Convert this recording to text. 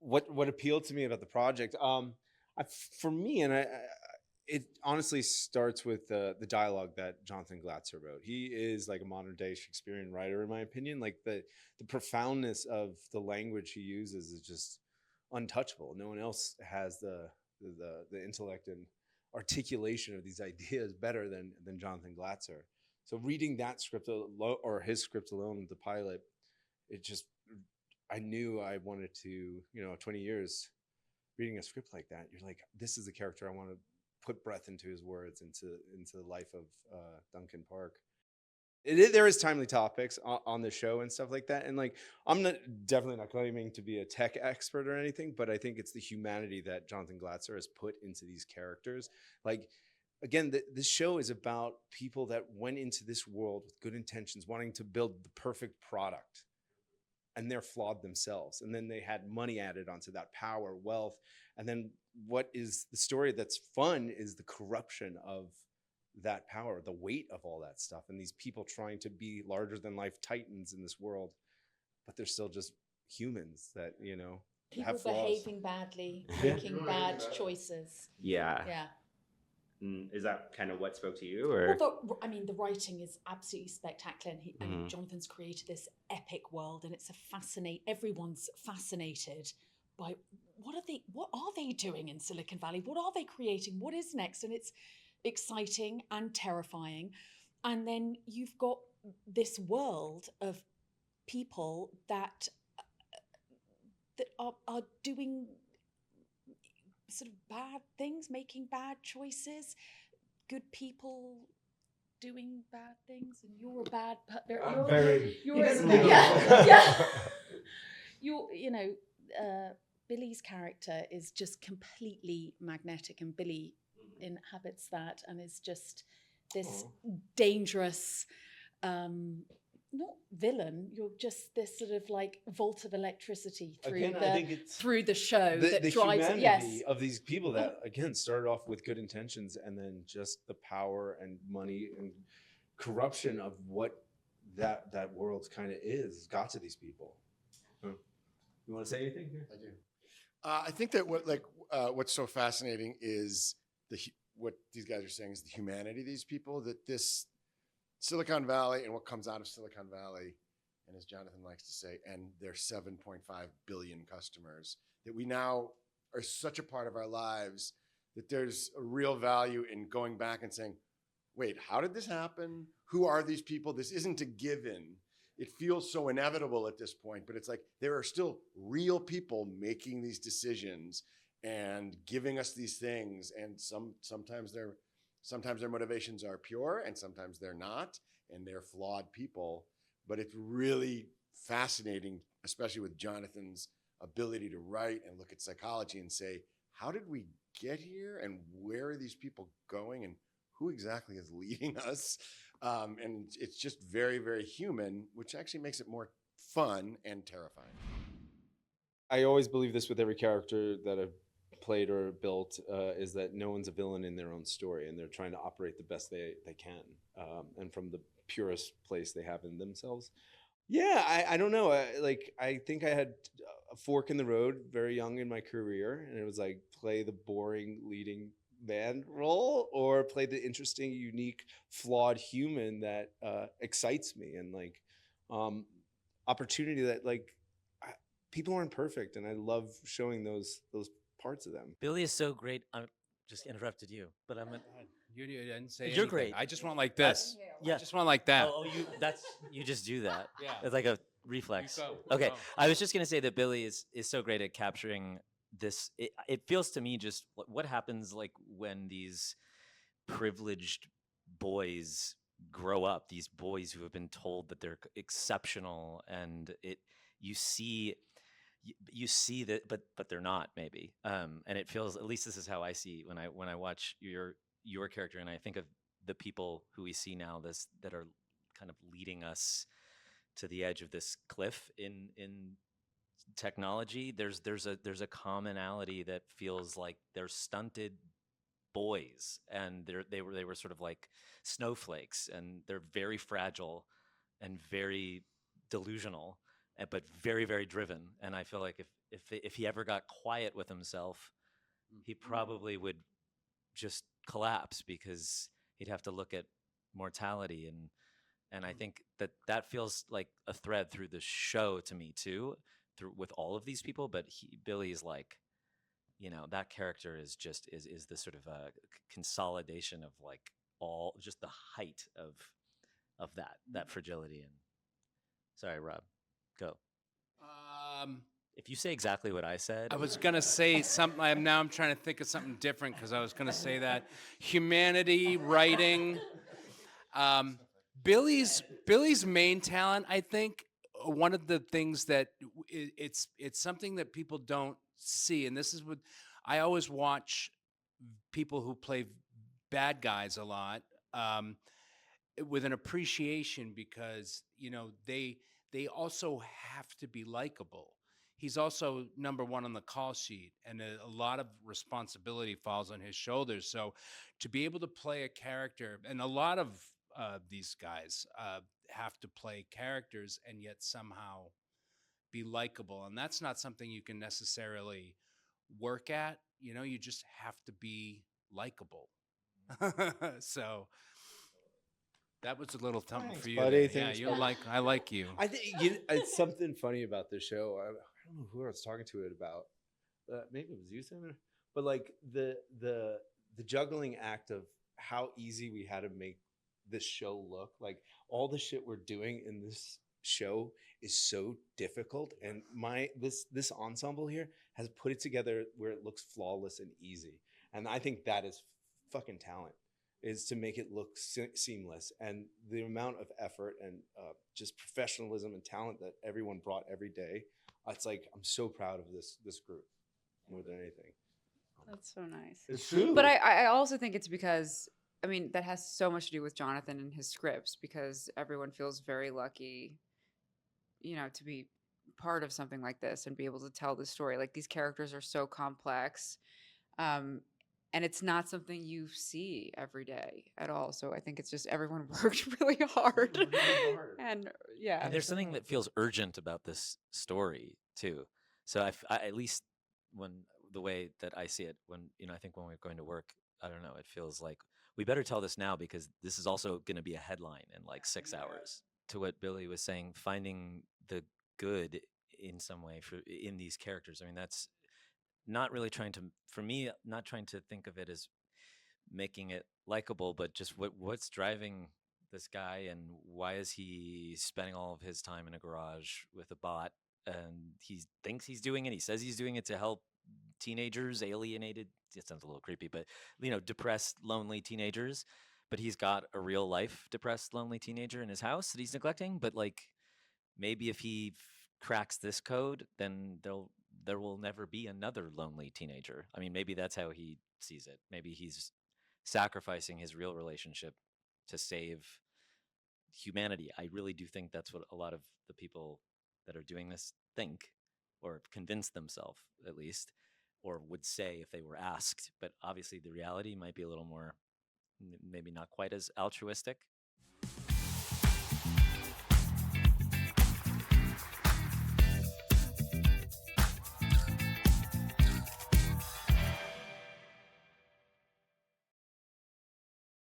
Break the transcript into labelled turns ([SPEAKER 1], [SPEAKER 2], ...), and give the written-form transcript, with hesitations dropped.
[SPEAKER 1] what appealed to me about the project, for me, it honestly starts with the dialogue that Jonathan Glatzer wrote. He is like a modern day Shakespearean writer, in my opinion. Like the profoundness of the language he uses is just untouchable. No one else has the intellect and articulation of these ideas better than Jonathan Glatzer. So reading that script or his script alone, the pilot, it just, I knew I wanted to, 20 years reading a script like that, you're like, this is the character I want to put breath into his words, into the life of Duncan Park. There is timely topics on the show and stuff like that, and like I'm definitely not claiming to be a tech expert or anything, but I think it's the humanity that Jonathan Glatzer has put into these characters. Like, again, this show is about people that went into this world with good intentions, wanting to build the perfect product, and they're flawed themselves. And then they had money added onto that, power, wealth. And then what is the story that's fun is the corruption of that power, the weight of all that stuff. And these people trying to be larger than life titans in this world, but they're still just humans that,
[SPEAKER 2] people
[SPEAKER 1] have flaws.
[SPEAKER 2] Behaving badly, making bad choices.
[SPEAKER 3] Yeah. Is that kind of what spoke to you, or?
[SPEAKER 2] Well, the writing is absolutely spectacular, and Jonathan's created this epic world, and it's everyone's fascinated by what are they doing in Silicon Valley? What are they creating? What is next? And it's exciting and terrifying. And then you've got this world of people that are doing sort of bad things, making bad choices, good people doing bad things, and you're a bad Billy's character is just completely magnetic, and Billy inhabits that and is just this dangerous not villain, you're just this sort of like volt of electricity through the show
[SPEAKER 1] that drives
[SPEAKER 2] humanity
[SPEAKER 1] of these people that, again, started off with good intentions, and then just the power and money and corruption of what that world kind of is got to these people. You want to say anything here?
[SPEAKER 4] I do. I think that what's so fascinating is what these guys are saying is the humanity of these people, that this Silicon Valley and what comes out of Silicon Valley, and as Jonathan likes to say, and their 7.5 billion customers, that we now are such a part of our lives that there's a real value in going back and saying, wait, how did this happen? Who are these people? This isn't a given. It feels so inevitable at this point, but it's like there are still real people making these decisions and giving us these things, and sometimes their motivations are pure, and sometimes they're not, and they're flawed people. But it's really fascinating, especially with Jonathan's ability to write and look at psychology and say, how did we get here, and where are these people going, and who exactly is leading us? And it's just very, very human, which actually makes it more fun and terrifying.
[SPEAKER 1] I always believe this with every character that I've played or built, is that no one's a villain in their own story, and they're trying to operate the best they can, and from the purest place they have in themselves. Yeah, I don't know. I think I had a fork in the road very young in my career, and it was like, play the boring leading man role or play the interesting, unique, flawed human that excites me, and like opportunity that people aren't perfect, and I love showing those parts of them.
[SPEAKER 5] Billy is so great. I just interrupted you, but I'm.
[SPEAKER 6] You didn't say
[SPEAKER 5] You're
[SPEAKER 6] anything.
[SPEAKER 5] great.
[SPEAKER 6] I just want like this.
[SPEAKER 5] Yeah.
[SPEAKER 6] I just want like that.
[SPEAKER 5] You just do that.
[SPEAKER 6] Yeah.
[SPEAKER 5] It's like a reflex.
[SPEAKER 6] You go.
[SPEAKER 5] Okay.
[SPEAKER 6] Go.
[SPEAKER 5] I was just gonna say that Billy is so great at capturing this. It feels to me just what happens like when these privileged boys grow up. These boys who have been told that they're exceptional, and you see that, but they're not, maybe. And it feels, at least this is how I see when I watch your character, and I think of the people who we see now that are kind of leading us to the edge of this cliff in technology. There's a commonality that feels like they're stunted boys, and they were sort of like snowflakes, and they're very fragile and very delusional, but very, very driven. And I feel like if he ever got quiet with himself, he probably would just collapse because he'd have to look at mortality. And I think that feels like a thread through the show to me too, through with all of these people. But Billy's like, that character is just is the sort of a consolidation of like all just the height of that fragility. And sorry, Rob, go. If you say exactly what I said,
[SPEAKER 6] I was gonna say something. I'm trying to think of something different because I was gonna say that humanity, writing. Billy's main talent, I think, one of the things that it's something that people don't see, and this is what I always watch people who play bad guys a lot with an appreciation because they also have to be likable. He's also number one on the call sheet, and a lot of responsibility falls on his shoulders. So to be able to play a character, and a lot of these guys have to play characters and yet somehow be likable. And that's not something you can necessarily work at. You just have to be likable. So that was a little something
[SPEAKER 1] Thanks,
[SPEAKER 6] for you.
[SPEAKER 1] buddy.
[SPEAKER 6] There. Yeah,
[SPEAKER 1] Thanks, buddy.
[SPEAKER 6] I like you.
[SPEAKER 1] I think it's something funny about this show. I don't know who I was talking to it about. Maybe it was you, Sam. But like the juggling act of how easy we had to make this show look. Like all the shit we're doing in this show is so difficult, and this ensemble here has put it together where it looks flawless and easy. And I think that is fucking talent, is to make it look seamless. And the amount of effort and just professionalism and talent that everyone brought every day, it's like I'm so proud of this group more than anything.
[SPEAKER 7] That's so nice.
[SPEAKER 1] It's true.
[SPEAKER 7] But I also think it's because, I mean, that has so much to do with Jonathan and his scripts, because everyone feels very lucky, to be part of something like this and be able to tell the story. Like, these characters are so complex. And it's not something you see every day at all. So I think it's just everyone worked really hard. And yeah.
[SPEAKER 5] and there's something that feels urgent about this story too. So I at least when the way that I see it, when I think when we're going to work, I don't know, it feels like we better tell this now because this is also going to be a headline in like 6 hours. To what Billy was saying, finding the good in some way in these characters. I mean, that's not really trying to, for me, not trying to think of it as making it likable, but just what's driving this guy, and why is he spending all of his time in a garage with a bot, and he thinks he's doing it. He says he's doing it to help teenagers, alienated. It sounds a little creepy, but depressed, lonely teenagers. But he's got a real life depressed, lonely teenager in his house that he's neglecting. But like, maybe if he cracks this code, then there will never be another lonely teenager. I mean, maybe that's how he sees it. Maybe he's sacrificing his real relationship to save humanity. I really do think that's what a lot of the people that are doing this think, or convince themselves at least, or would say if they were asked. But obviously the reality might be a little more, maybe not quite as altruistic.